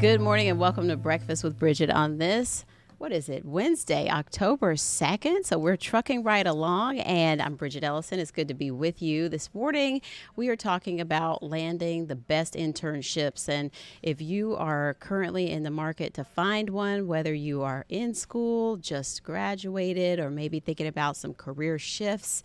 Good morning and welcome to Breakfast with Bridgett on this, what is it, Wednesday, October 2nd. So we're trucking right along, and I'm Bridgett Ellison. It's good to be with you. This morning, we are talking about landing the best internships. And if you are currently in the market to find one, whether you are in school, just graduated, or maybe thinking about some career shifts,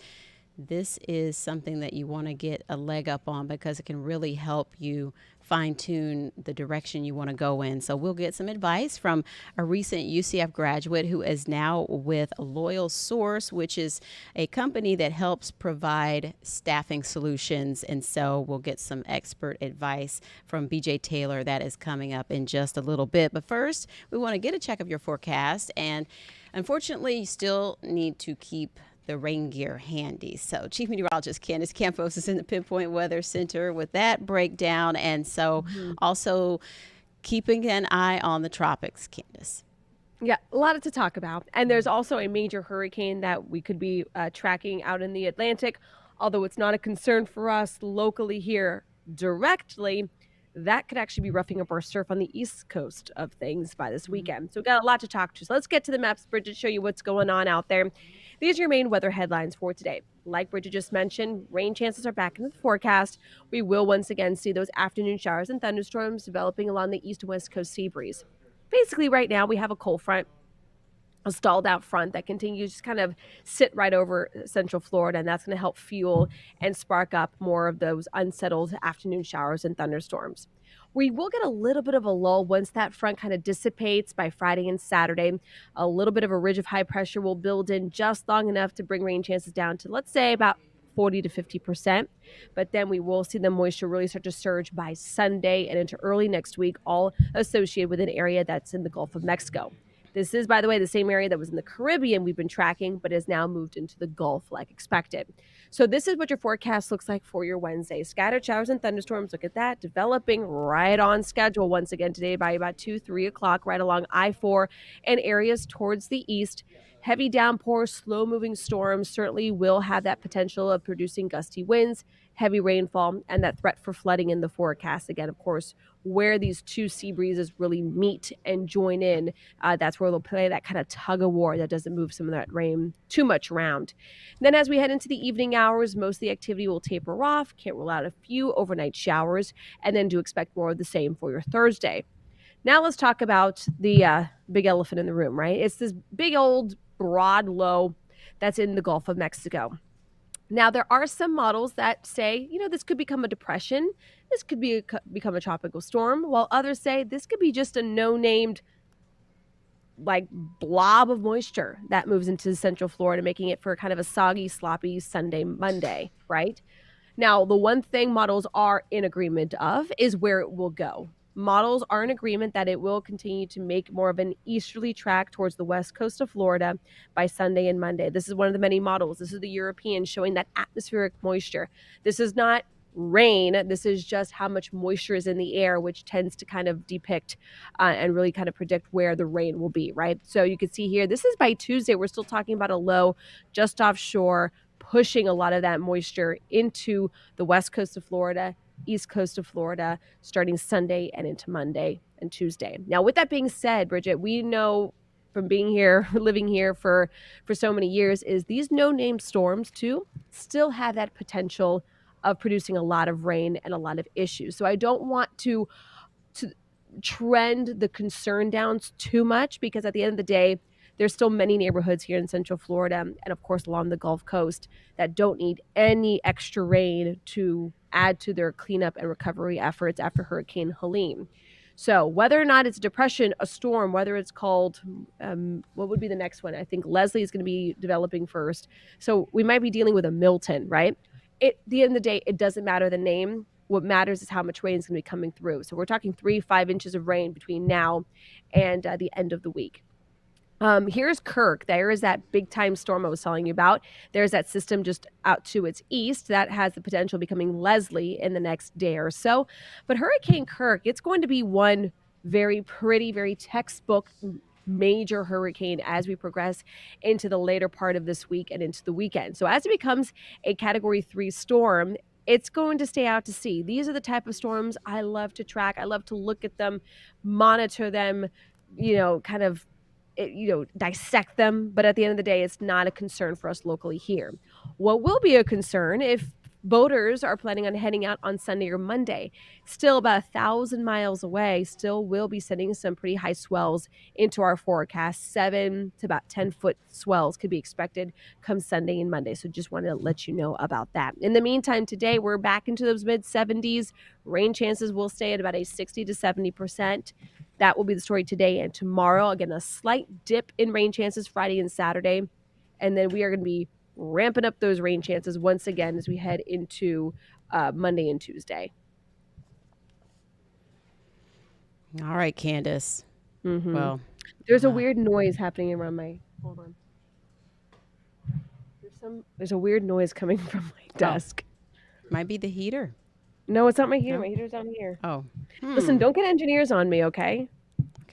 this is something that you want to get a leg up on because it can really help you fine tune the direction you want to go in. So we'll get some advice from a recent UCF graduate who is now with Loyal Source, which is a company that helps provide staffing solutions. And so we'll get some expert advice from BJ Taylor that is coming up in just a little bit. But first, we want to get a check of your forecast. And unfortunately, you still need to keep the rain gear handy. So Chief Meteorologist Candace Campos is in the Pinpoint Weather Center with that breakdown. And so also keeping an eye on the tropics, Candace. Yeah, a lot to talk about. And there's also a major hurricane that we could be tracking out in the Atlantic, although it's not a concern for us locally here directly. That could actually be roughing up our surf on the east coast of things by this weekend. So we've got a lot to talk to. So let's get to the maps, Bridgett, show you what's going on out there. These are your main weather headlines for today. Like Bridgett just mentioned, rain chances are back into the forecast. We will once again see those afternoon showers and thunderstorms developing along the east and west coast sea breeze. Basically, right now we have a cold front, a stalled out front that continues to kind of sit right over central Florida, and that's going to help fuel and spark up more of those unsettled afternoon showers and thunderstorms. We will get a little bit of a lull once that front kind of dissipates by Friday and Saturday. A little bit of a ridge of high pressure will build in just long enough to bring rain chances down to, let's say, about 40 to 50%. But then we will see the moisture really start to surge by Sunday and into early next week, all associated with an area that's in the Gulf of Mexico. This is, by the way, the same area that was in the Caribbean we've been tracking, but has now moved into the Gulf like expected. So this is what your forecast looks like for your Wednesday. Scattered showers and thunderstorms, look at that, developing right on schedule once again today by about 2, 3 o'clock, right along I-4 and areas towards the east. Heavy downpours, slow-moving storms certainly will have that potential of producing gusty winds, heavy rainfall, and that threat for flooding in the forecast. Again, of course, where these two sea breezes really meet and join in, that's where they'll play that kind of tug of war that doesn't move some of that rain too much around. And then as we head into the evening hours, most of the activity will taper off. Can't rule out a few overnight showers, and then do expect more of the same for your Thursday. Now let's talk about the big elephant in the room, right? It's this big old broad low that's in the Gulf of Mexico. Now, there are some models that say, this could become a depression. This could become a tropical storm, while others say this could be just a no-named blob of moisture that moves into central Florida, making it for kind of a soggy, sloppy Sunday, Monday, right? Now, the one thing models are in agreement of is where it will go. Models are in agreement that it will continue to make more of an easterly track towards the west coast of Florida by Sunday and Monday. This is one of the many models. This is the European showing that atmospheric moisture. This is not rain. This is just how much moisture is in the air, which tends to kind of depict and really kind of predict where the rain will be, right? So you can see here, this is by Tuesday. We're still talking about a low just offshore, pushing a lot of that moisture into the west coast of Florida, east coast of Florida, starting Sunday and into Monday and Tuesday. Now, with that being said, Bridgett, we know from being here, living here for so many years, is these no-name storms too still have that potential of producing a lot of rain and a lot of issues. So I don't want to trend the concern down too much, because at the end of the day, there's still many neighborhoods here in Central Florida and, of course, along the Gulf Coast that don't need any extra rain to add to their cleanup and recovery efforts after Hurricane Helene. So whether or not it's a depression, a storm, whether it's called, what would be the next one? I think Leslie is going to be developing first. So we might be dealing with a Milton, right? At the end of the day, it doesn't matter the name. What matters is how much rain is going to be coming through. So we're talking 3-5 inches of rain between now and the end of the week. Here's Kirk. There is that big time storm I was telling you about. There's that system just out to its east that has the potential of becoming Leslie in the next day or so. But Hurricane Kirk, it's going to be one very pretty, very textbook major hurricane as we progress into the later part of this week and into the weekend. So as it becomes a Category 3 storm, it's going to stay out to sea. These are the type of storms I love to track. I love to look at them, monitor them, kind of dissect them. But at the end of the day, it's not a concern for us locally here. What will be a concern if boaters are planning on heading out on Sunday or Monday? Still about 1,000 miles away, still will be sending some pretty high swells into our forecast. 7 to about 10-foot swells could be expected come Sunday and Monday. So just wanted to let you know about that. In the meantime, today we're back into those mid 70s. Rain chances will stay at about a 60 to 70%. That will be the story today and tomorrow. Again, a slight dip in rain chances Friday and Saturday. And then we are going to be ramping up those rain chances once again as we head into Monday and Tuesday. All right, Candace. Mm-hmm. Well, there's a weird noise happening around my. Hold on. There's a weird noise coming from my desk. Might be the heater. No, it's not my heater. No? My heater's down here. Oh. Listen, don't get engineers on me, okay?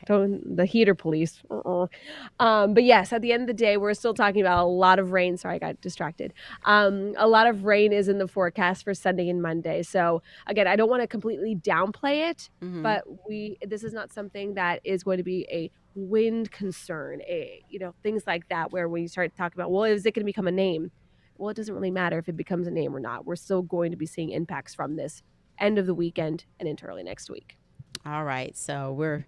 The heater police. But yes, at the end of the day, we're still talking about a lot of rain. Sorry, I got distracted. A lot of rain is in the forecast for Sunday and Monday. So again, I don't want to completely downplay it, but this is not something that is going to be a wind concern, things like that, where when you start talking about, well, is it going to become a name? Well, it doesn't really matter if it becomes a name or not. We're still going to be seeing impacts from this end of the weekend and into early next week. All right. So we're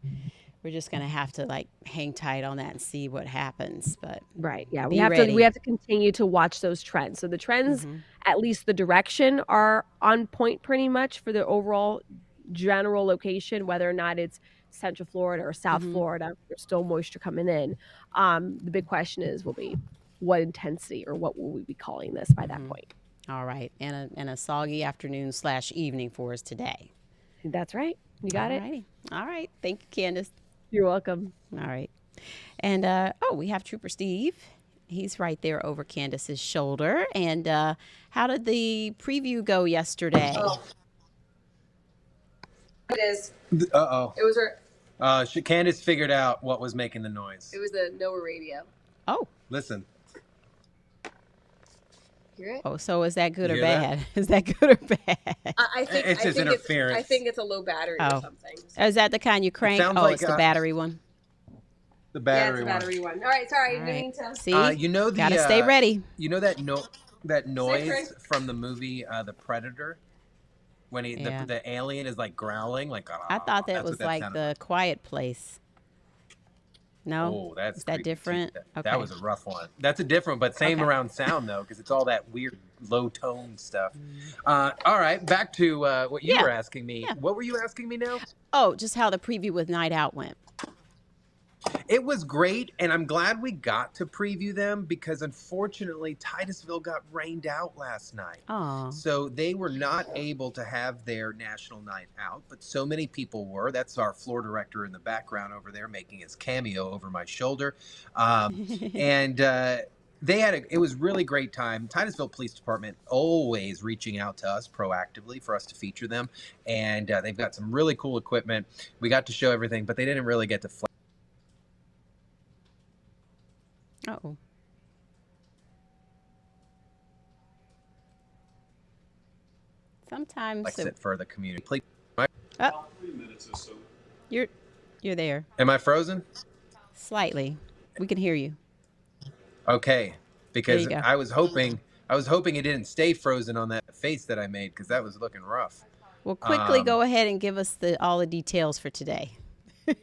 just going to have to hang tight on that and see what happens. But right. Yeah. We have to continue to watch those trends. So the trends, at least the direction, are on point pretty much for the overall general location, whether or not it's Central Florida or South Florida. There's still moisture coming in. The big question will be what intensity, or what will we be calling this by that point? All right. And a soggy afternoon / evening for us today. That's right. You got it. All right. Thank you, Candace. You're welcome. All right. And, we have Trooper Steve. He's right there over Candace's shoulder. And how did the preview go yesterday? Oh. It is. Uh-oh. It was her. Candace figured out what was making the noise. It was the NOAA radio. Oh. Listen. Hear it? Oh, so is that good or bad? Is that good or bad? I think it's just interference. I think it's a low battery or something. So. Is that the kind you crank? It's the battery one. The battery one. Yeah, it's the battery one. All right, sorry. All right. See, gotta stay ready. You know that noise from the movie The Predator, when the alien is growling, I thought that was the Quiet Place. No, is that different? That was a rough one. That's a different, but same around sound though, because it's all that weird low tone stuff. All right, back to what you were asking me. Yeah. What were you asking me now? Oh, just how the preview with Night Out went. It was great, and I'm glad we got to preview them because, unfortunately, Titusville got rained out last night. Oh. So they were not able to have their national night out, but so many people were. That's our floor director in the background over there making his cameo over my shoulder. And it was really great time. Titusville Police Department always reaching out to us proactively for us to feature them, and they've got some really cool equipment. We got to show everything, but they didn't really get to Uh-oh. Sometimes it for the community. 3 minutes or so. You're there. Am I frozen? Slightly. We can hear you. Okay, because I was hoping it didn't stay frozen on that face that I made, because that was looking rough. Well, quickly go ahead and give us all the details for today.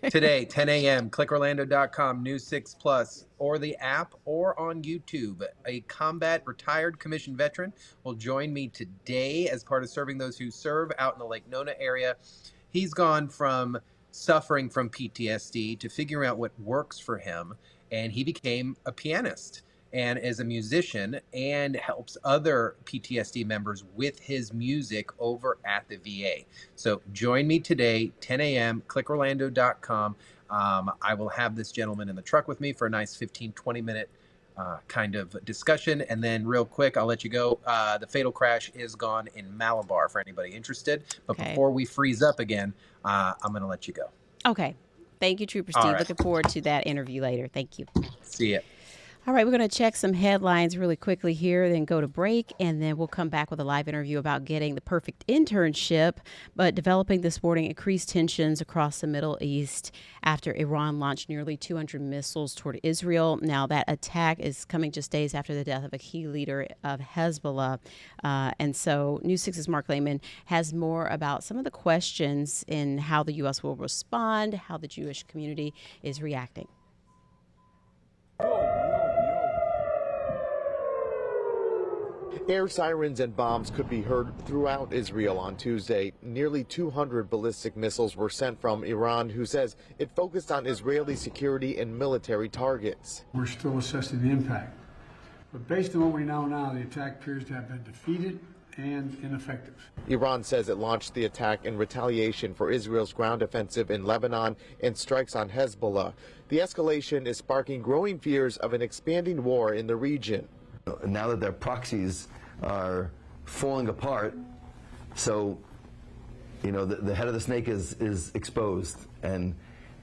Today, 10 a.m., clickorlando.com, News 6 Plus, or the app, or on YouTube. A combat retired commissioned veteran will join me today as part of serving those who serve out in the Lake Nona area. He's gone from suffering from PTSD to figuring out what works for him, and he became a pianist and is a musician and helps other PTSD members with his music over at the VA. So join me today, 10 a.m., clickorlando.com. I will have this gentleman in the truck with me for a nice 15, 20-minute kind of discussion. And then real quick, I'll let you go. The fatal crash is gone in Malabar for anybody interested. But before we freeze up again, I'm going to let you go. Okay. Thank you, Trooper Steve. All right. Looking forward to that interview later. Thank you. See ya. All right, we're going to check some headlines really quickly here, then go to break, and then we'll come back with a live interview about getting the perfect internship. But developing this morning, increased tensions across the Middle East after Iran launched nearly 200 missiles toward Israel. Now, that attack is coming just days after the death of a key leader of Hezbollah. And so News 6's Mark Lehman has more about some of the questions in how the U.S. will respond, how the Jewish community is reacting. Air sirens and bombs could be heard throughout Israel on Tuesday. Nearly 200 ballistic missiles were sent from Iran, who says it focused on Israeli security and military targets. We're still assessing the impact. But based on what we know now, the attack appears to have been defeated and ineffective. Iran says it launched the attack in retaliation for Israel's ground offensive in Lebanon and strikes on Hezbollah. The escalation is sparking growing fears of an expanding war in the region. Now that their proxies are falling apart, so the head of the snake is exposed, and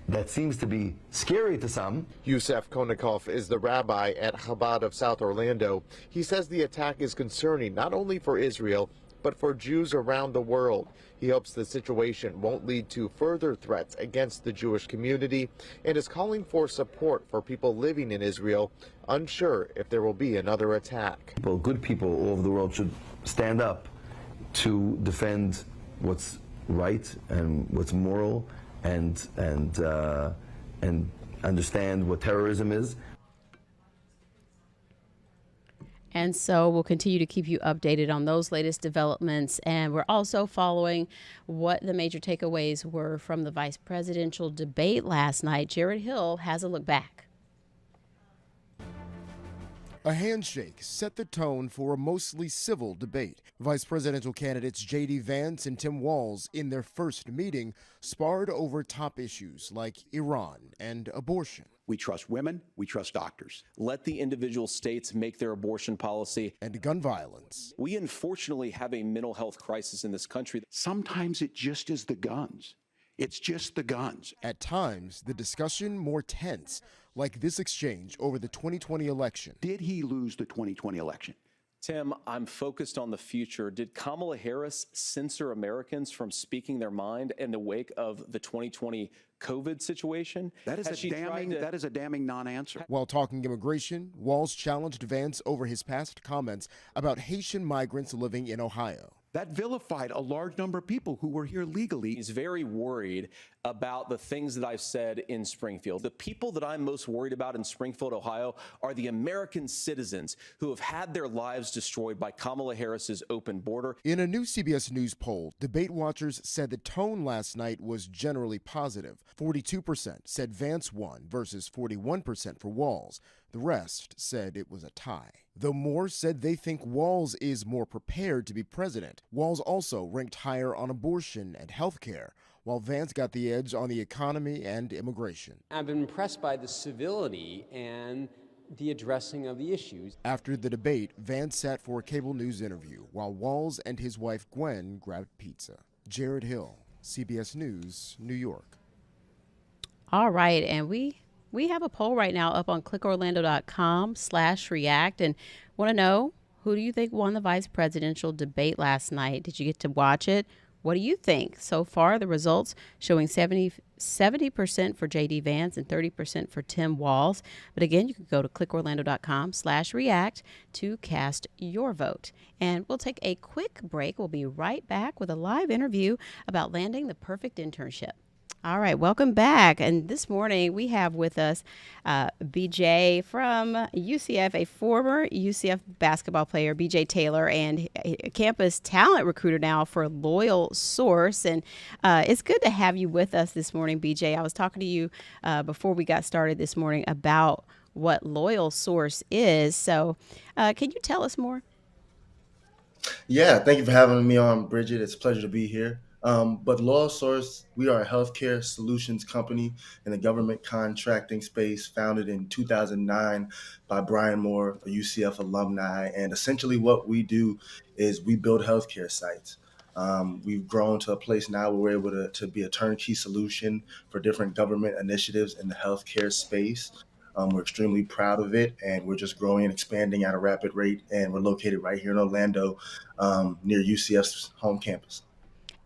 that seems to be scary to some. Yusef Konikoff is the rabbi at Chabad of South Orlando. He says the attack is concerning not only for Israel, but for Jews around the world. He hopes the situation won't lead to further threats against the Jewish community and is calling for support for people living in Israel, unsure if there will be another attack. Good people all over the world should stand up to defend what's right and what's moral and understand what terrorism is. And so we'll continue to keep you updated on those latest developments. And we're also following what the major takeaways were from the vice presidential debate last night. Jared Hill has a look back. A handshake set the tone for a mostly civil debate. Vice presidential candidates J.D. Vance and Tim Walz, in their first meeting, sparred over top issues like Iran and abortion. We trust women, we trust doctors. Let the individual states make their abortion policy. And gun violence. We unfortunately have a mental health crisis in this country. Sometimes it just is the guns. It's just the guns. At times, the discussion more tense, like this exchange over the 2020 election. Did he lose the 2020 election? Tim, I'm focused on the future. Did Kamala Harris censor Americans from speaking their mind in the wake of the 2020 COVID situation? That is a damning non-answer. While talking immigration, Walz challenged Vance over his past comments about Haitian migrants living in Ohio. That vilified a large number of people who were here legally. He's very worried about the things that I've said in Springfield. The people that I'm most worried about in Springfield, Ohio, are the American citizens who have had their lives destroyed by Kamala Harris's open border. In a new CBS News poll, debate watchers said the tone last night was generally positive. 42% said Vance won versus 41% for Walz. The rest said it was a tie. Though more said they think Walz is more prepared to be president. Walz also ranked higher on abortion and health care, while Vance got the edge on the economy and immigration. I've been impressed by the civility and the addressing of the issues. After the debate, Vance sat for a cable news interview, while Walz and his wife Gwen grabbed pizza. Jared Hill, CBS News, New York. All right, and we have a poll right now up on clickorlando.com/react, and want to know, who do you think won the vice presidential debate last night? Did you get to watch it? What do you think? So far, the results showing 70% for J.D. Vance and 30% for Tim Walz. But again, you can go to clickorlando.com/react to cast your vote. And we'll take a quick break. We'll be right back with a live interview about landing the perfect internship. All right, welcome back. And this morning we have with us BJ from UCF, a former UCF basketball player, BJ Taylor, and a campus talent recruiter now for Loyal Source. And it's good to have you with us this morning, BJ. I was talking to you before we got started this morning about what Loyal Source is. So can you tell us more? Yeah, thank you for having me on, Bridgett. It's a pleasure to be here. But Loyal Source, we are a healthcare solutions company in the government contracting space, founded in 2009 by Brian Moore, a UCF alumni. And essentially what we do is we build healthcare sites. We've grown to a place now where we're able to be a turnkey solution for different government initiatives in the healthcare space. We're extremely proud of it, and we're just growing and expanding at a rapid rate. And we're located right here in Orlando, near UCF's home campus.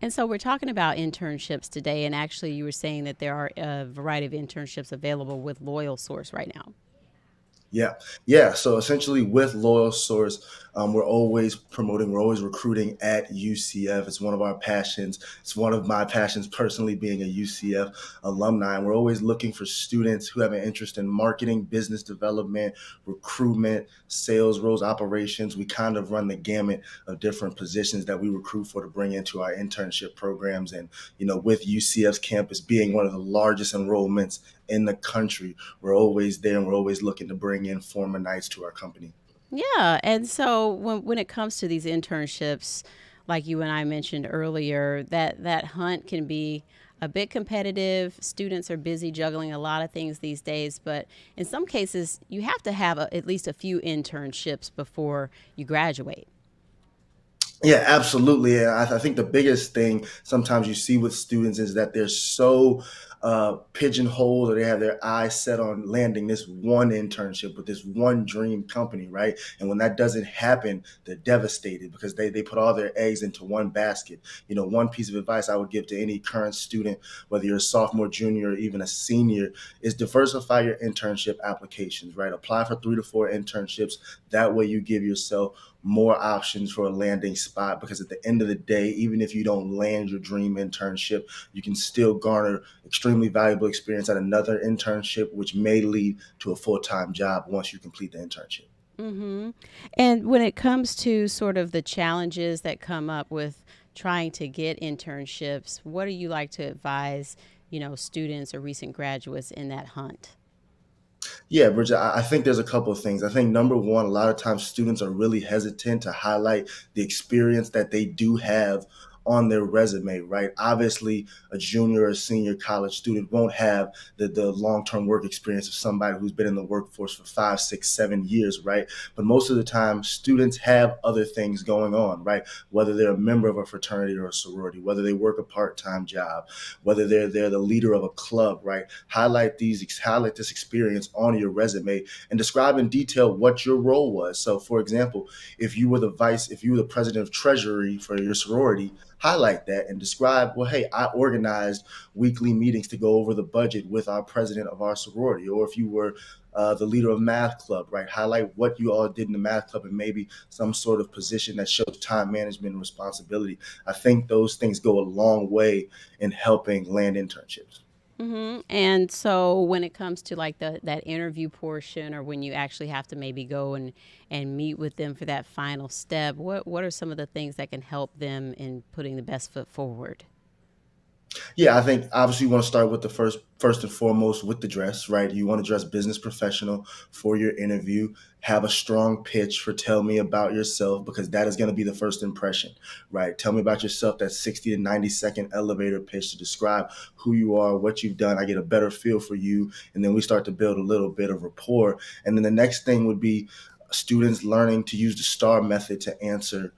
And so we're talking about internships today, and actually, you were saying that there are a variety of internships available with Loyal Source right now. Yeah, yeah. So essentially, with Loyal Source, we're always promoting, we're always recruiting at UCF. It's one of our passions. It's one of my passions personally, being a UCF alumni. And we're always looking for students who have an interest in marketing, business development, recruitment, sales roles, operations. We kind of run the gamut of different positions that we recruit for to bring into our internship programs. And, with UCF's campus being one of the largest enrollments in the country, we're always there, and we're always looking to bring in former Knights to our company. Yeah, and so when it comes to these internships, like you and I mentioned earlier, that hunt can be a bit competitive. Students are busy juggling a lot of things these days, but in some cases, you have to have at least a few internships before you graduate. Yeah, absolutely. And I think the biggest thing sometimes you see with students is that they're so pigeonholed, or they have their eyes set on landing this one internship with this one dream company, right? And when that doesn't happen, they're devastated because they put all their eggs into one basket. One piece of advice I would give to any current student, whether you're a sophomore, junior, or even a senior, is diversify your internship applications, right? Apply for 3 to 4 internships. That way you give yourself more options for a landing spot, because at the end of the day, even if you don't land your dream internship, you can still garner extremely valuable experience at another internship, which may lead to a full-time job once you complete the internship. Mm-hmm. And when it comes to sort of the challenges that come up with trying to get internships, what do you like to advise, students or recent graduates in that hunt? Yeah, Bridget, I think there's a couple of things. I think number one, a lot of times students are really hesitant to highlight the experience that they do have on their resume, right? Obviously, a junior or a senior college student won't have the long-term work experience of somebody who's been in the workforce for 5, 6, 7 years, right? But most of the time, students have other things going on, right? Whether they're a member of a fraternity or a sorority, whether they work a part-time job, whether they're the leader of a club, right? Highlight this experience on your resume and describe in detail what your role was. So, for example, if you were the president of treasury for your sorority, highlight that and describe, well, hey, I organized weekly meetings to go over the budget with our president of our sorority. Or if you were the leader of math club, right? Highlight what you all did in the math club and maybe some sort of position that shows time management and responsibility. I think those things go a long way in helping land internships. Mm-hmm. And so when it comes to like that interview portion, or when you actually have to maybe go and meet with them for that final step, what are some of the things that can help them in putting the best foot forward? Yeah, I think obviously you want to start with the first and foremost with the dress, right? You want to dress business professional for your interview. Have a strong pitch for tell me about yourself, because that is going to be the first impression, right? Tell me about yourself, that 60 to 90-second elevator pitch to describe who you are, what you've done. I get a better feel for you, and then we start to build a little bit of rapport. And then the next thing would be students learning to use the STAR method to answer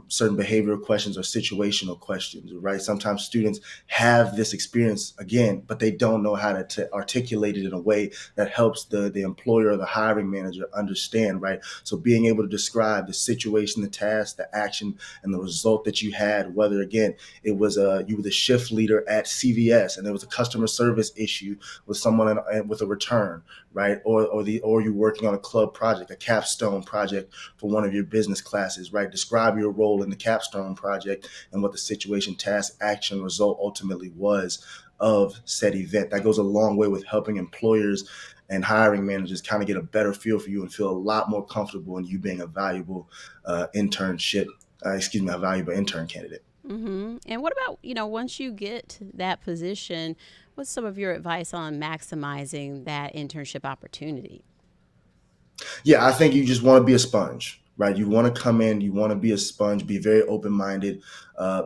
certain behavioral questions or situational questions, right? Sometimes students have this experience again, but they don't know how to articulate it in a way that helps the employer or the hiring manager understand, right? So being able to describe the situation, the task, the action, and the result that you had, whether again, it was you were the shift leader at CVS and there was a customer service issue with someone with a return, right? Or you're working on a club project, a capstone project for one of your business classes, right? Describe your role in the capstone project and what the situation, task, action, result ultimately was of said event. That goes a long way with helping employers and hiring managers kind of get a better feel for you and feel a lot more comfortable in you being a valuable a valuable intern candidate. Mm-hmm. And what about, once you get that position, what's some of your advice on maximizing that internship opportunity? Yeah, I think you just want to be a sponge, right? You want to come in, you want to be a sponge, be very open-minded,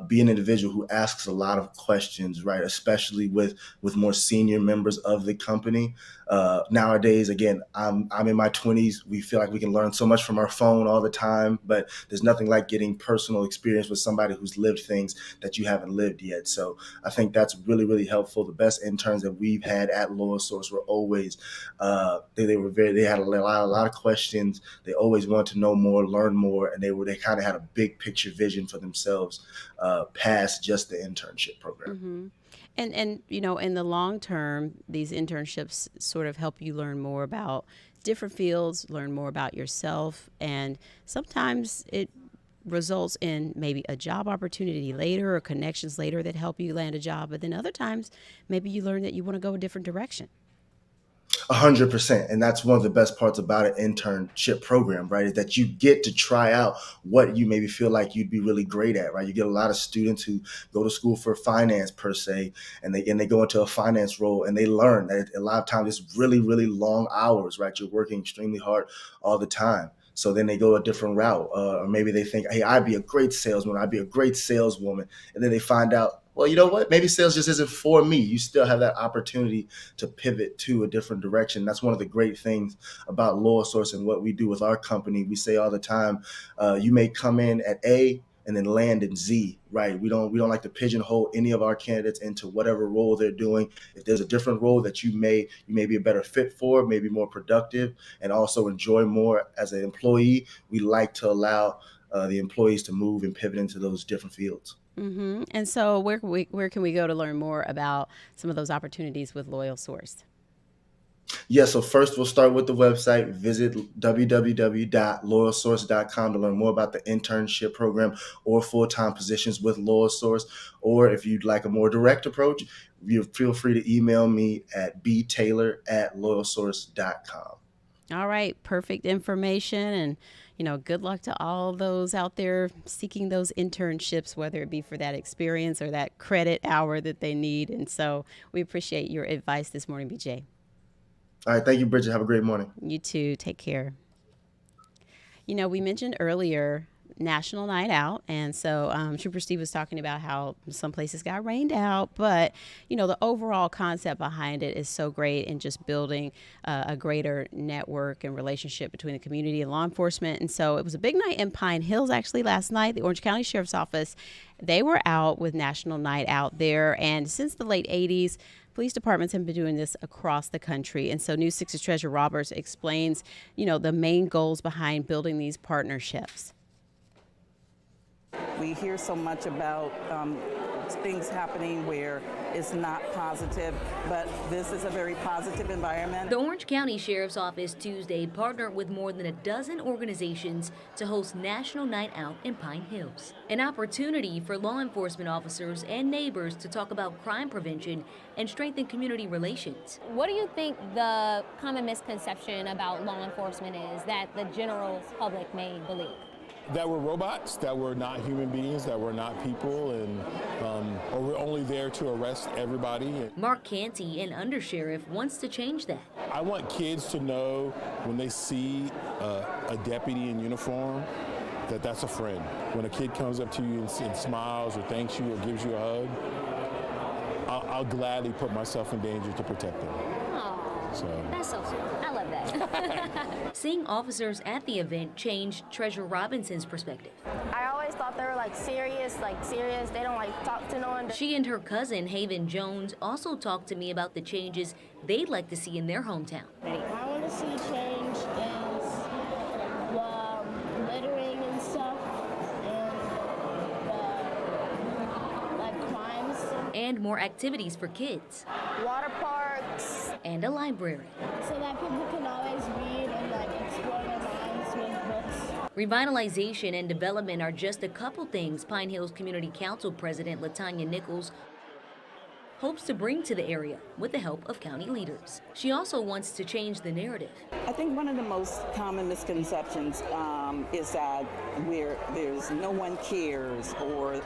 be an individual who asks a lot of questions, right? Especially with more senior members of the company. Nowadays, again, I'm in my 20s. We feel like we can learn so much from our phone all the time, but there's nothing like getting personal experience with somebody who's lived things that you haven't lived yet. So I think that's really, really helpful. The best interns that we've had at Loyal Source were always they had a lot of questions. They always wanted to know more, learn more, and they kind of had a big picture vision for themselves past just the internship program. Mm-hmm. And in the long term, these internships sort of help you learn more about different fields, learn more about yourself, and sometimes it results in maybe a job opportunity later or connections later that help you land a job. But then other times, maybe you learn that you want to go a different direction. 100%. And that's one of the best parts about an internship program, right? Is that you get to try out what you maybe feel like you'd be really great at, right? You get a lot of students who go to school for finance per se, and they go into a finance role and they learn that a lot of times it's really, really long hours, right? You're working extremely hard all the time. So then they go a different route, or maybe they think, hey, I'd be a great salesman, I'd be a great saleswoman. And then they find out, well, you know what? Maybe sales just isn't for me. You still have that opportunity to pivot to a different direction. That's one of the great things about Loyal Source and what we do with our company. We say all the time, you may come in at A and then land in Z, right? We don't like to pigeonhole any of our candidates into whatever role they're doing. If there's a different role that you may be a better fit for, maybe more productive, and also enjoy more as an employee, we like to allow the employees to move and pivot into those different fields. Mm-hmm. And so where can we go to learn more about some of those opportunities with Loyal Source? Yeah, so first we'll start with the website. Visit www.loyalsource.com to learn more about the internship program or full-time positions with Loyal Source. Or if you'd like a more direct approach, you feel free to email me at btaylor@loyalsource.com. All right, perfect information. And good luck to all those out there seeking those internships, whether it be for that experience or that credit hour that they need. And so we appreciate your advice this morning, BJ. All right. Thank you, Bridgett. Have a great morning. You too. Take care. We mentioned earlier National Night Out. And so Trooper Steve was talking about how some places got rained out. But, the overall concept behind it is so great in just building a greater network and relationship between the community and law enforcement. And so it was a big night in Pine Hills, actually, last night. The Orange County Sheriff's Office, they were out with National Night Out there. And since the late 80s, police departments have been doing this across the country. And so News 6's Treasure Roberts explains, the main goals behind building these partnerships. We hear so much about things happening where it's not positive, but this is a very positive environment. The Orange County Sheriff's Office Tuesday partnered with more than a dozen organizations to host National Night Out in Pine Hills, an opportunity for law enforcement officers and neighbors to talk about crime prevention and strengthen community relations. What do you think the common misconception about law enforcement is that the general public may believe? That we're robots, that we're not human beings, that we're not people, and or we're only there to arrest everybody. Mark Canty, an undersheriff, wants to change that. I want kids to know when they see a deputy in uniform that that's a friend. When a kid comes up to you and smiles or thanks you or gives you a hug, I'll gladly put myself in danger to protect them. So. That's so sweet. I love that. Seeing officers at the event changed Treasure Robinson's perspective. I always thought they were serious. They don't talk to no one. She and her cousin, Haven Jones, also talked to me about the changes they'd like to see in their hometown. I want to see change is littering and stuff, and crimes. And more activities for kids. Water parks. And a library. So that people can always read and explore their minds with books. Revitalization and development are just a couple things Pine Hills Community Council President Latanya Nichols hopes to bring to the area with the help of county leaders. She also wants to change the narrative. I think one of the most common misconceptions is that there's no one cares or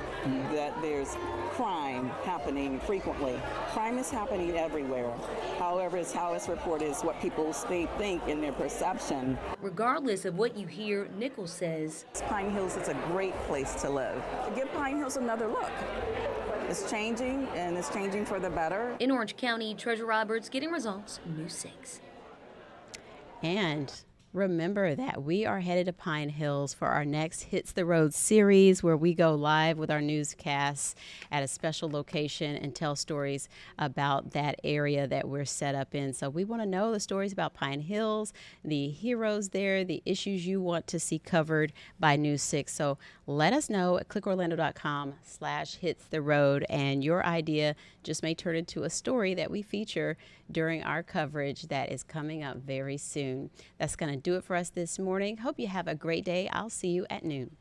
that there's crime happening frequently. Crime is happening everywhere. However, it's how it's reported is what people think in their perception. Regardless of what you hear, Nichols says Pine Hills is a great place to live. Give Pine Hills another look. It's changing, and it's changing for the better. In Orange County, Treasurer Roberts getting results, News 6. And remember that we are headed to Pine Hills for our next Hits the Road series, where we go live with our newscasts at a special location and tell stories about that area that we're set up in. So we want to know the stories about Pine Hills, the heroes there, the issues you want to see covered by News 6. So let us know at clickorlando.com/hitstheroad, and your idea just may turn into a story that we feature during our coverage that is coming up very soon. That's going to do it for us this morning. Hope you have a great day. I'll see you at noon.